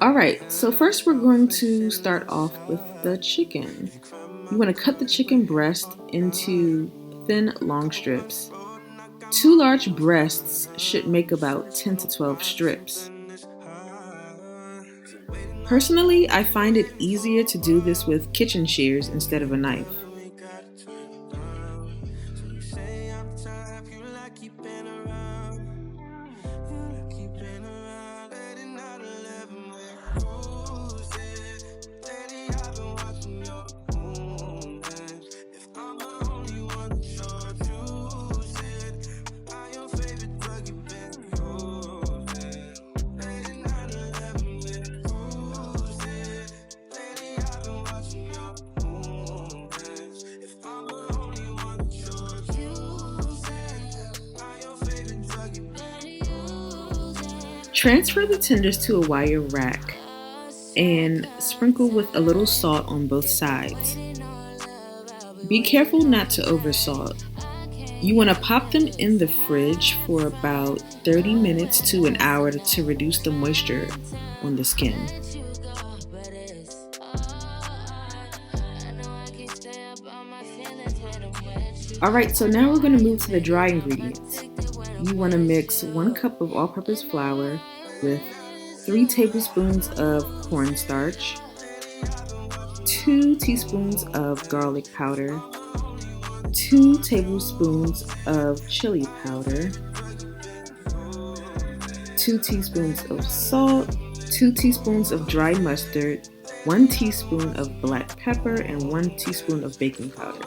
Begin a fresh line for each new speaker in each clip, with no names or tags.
Alright, so first we're going to start off with the chicken. You want to cut the chicken breast into thin, long strips. 2 large breasts should make about 10 to 12 strips. Personally, I find it easier to do this with kitchen shears instead of a knife. Transfer the tenders to a wire rack and sprinkle with a little salt on both sides. Be careful not to oversalt. You want to pop them in the fridge for about 30 minutes to an hour to reduce the moisture on the skin. Alright, so now we're going to move to the dry ingredients. You want to mix 1 cup of all-purpose flour with 3 tablespoons of cornstarch, 2 teaspoons of garlic powder, 2 tablespoons of chili powder, 2 teaspoons of salt, 2 teaspoons of dry mustard, 1 teaspoon of black pepper, and 1 teaspoon of baking powder.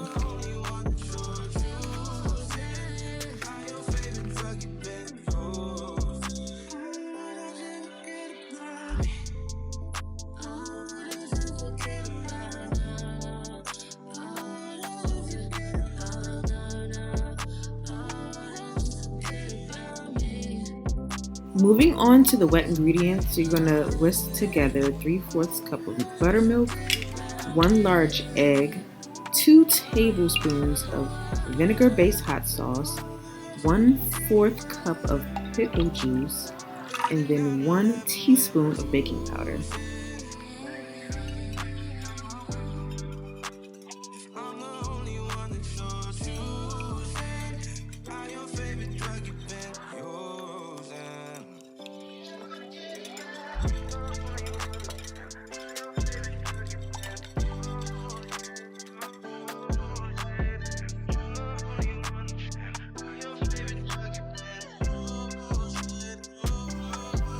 Moving on to the wet ingredients, you're going to whisk together 3/4 cup of buttermilk, 1 large egg, 2 tablespoons of vinegar-based hot sauce, 1/4 cup of pickle juice, and then 1 teaspoon of baking powder.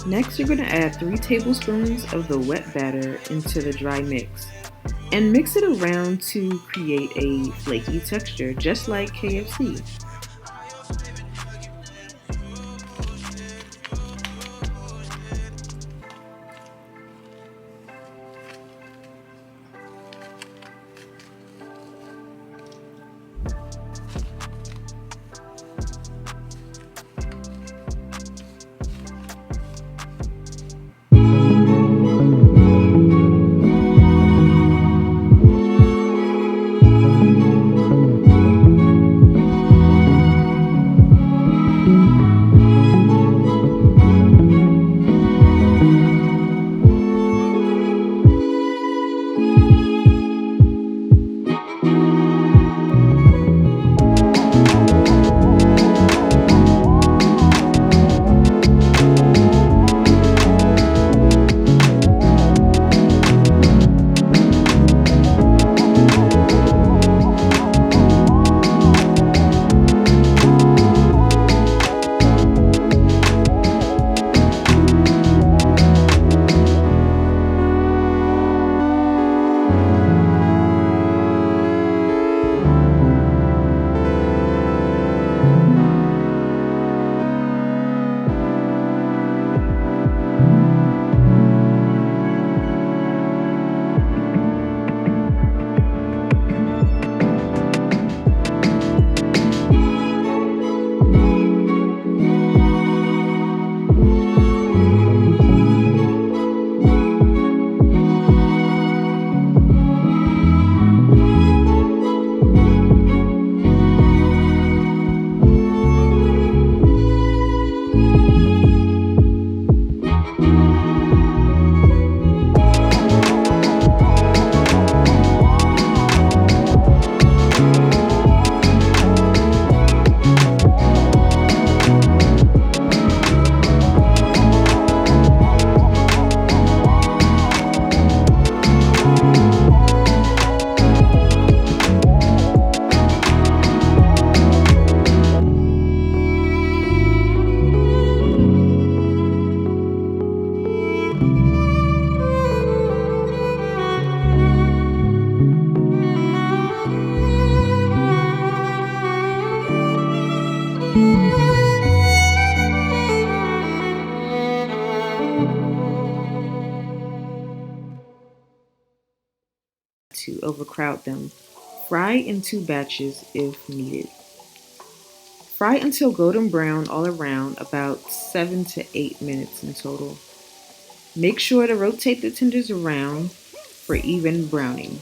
Next, you're going to add 3 tablespoons of the wet batter into the dry mix and mix it around to create a flaky texture, just like KFC. overcrowd them. Fry in 2 batches if needed. Fry until golden brown all around, about 7 to 8 minutes in total. Make sure to rotate the tenders around for even browning.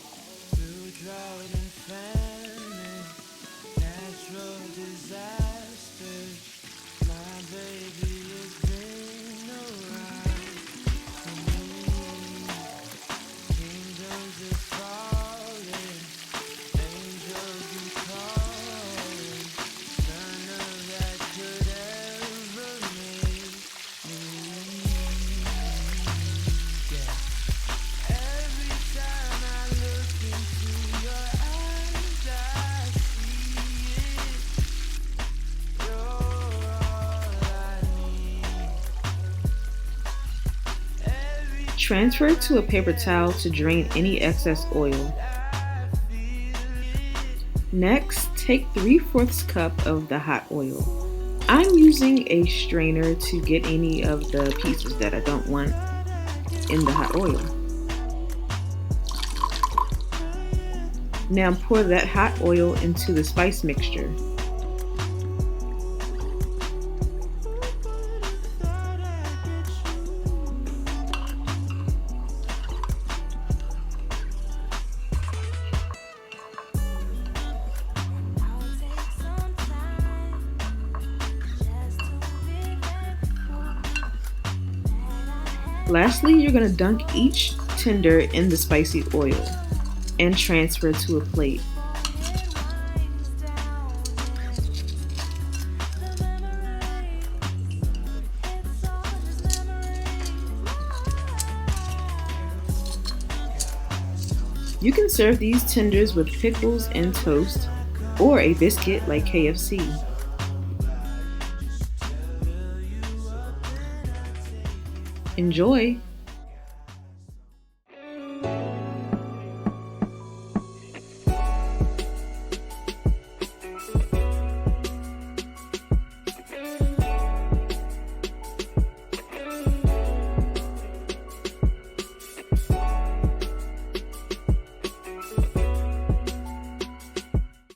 Transfer to a paper towel to drain any excess oil. Next, take 3/4 cup of the hot oil. I'm using a strainer to get any of the pieces that I don't want in the hot oil. Now pour that hot oil into the spice mixture. Lastly, you're going to dunk each tender in the spicy oil and transfer to a plate. You can serve these tenders with pickles and toast or a biscuit like KFC. Enjoy!